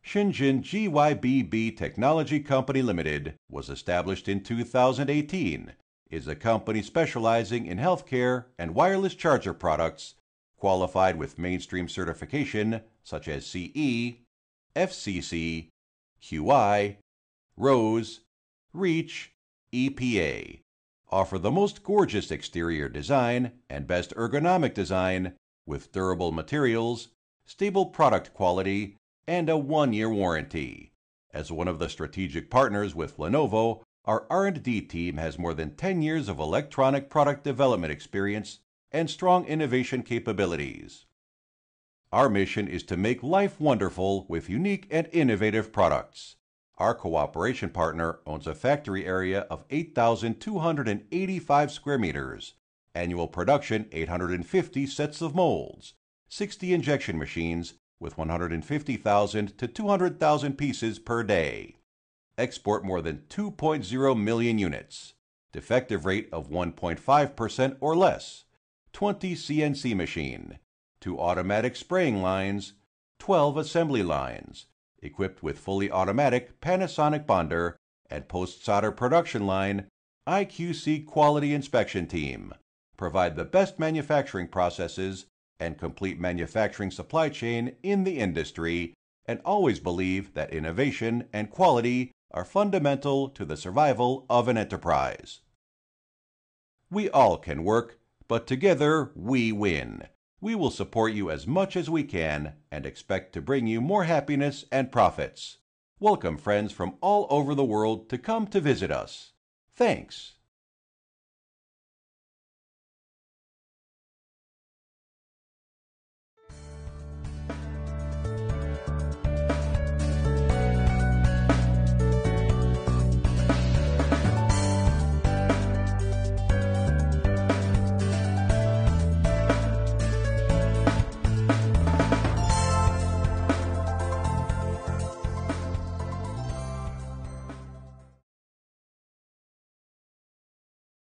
Shenzhen GYBB Technology Co Limited was established in 2018, is a company specializing in healthcare and wireless charger products, qualified with mainstream certification such as CE, FCC, QI, ROSE, REACH, EPA. Offer the most gorgeous exterior design and best ergonomic design with durable materials, stable product quality, and a 1-year warranty. As one of the strategic partners with Lenovo, our R&D team has more than 10 years of electronic product development experience and strong innovation capabilities. Our mission is to make life wonderful with unique and innovative products. Our cooperation partner owns a factory area of 8,285 square meters, annual production 850 sets of molds, 60 injection machines with 150,000 to 200,000 pieces per day. Export more than 2.0 million units. Defective rate of 1.5% or less. 20 CNC machine. 2 automatic spraying lines. 12 assembly lines. Equipped with fully automatic Panasonic bonder and post-solder production line, IQC quality inspection team. Provide the best manufacturing processes and complete manufacturing supply chain in the industry, and always believe that innovation and quality are fundamental to the survival of an enterprise. We all can work, but together we win. We will support you as much as we can and expect to bring you more happiness and profits. Welcome friends from all over the world to come to visit us. Thanks.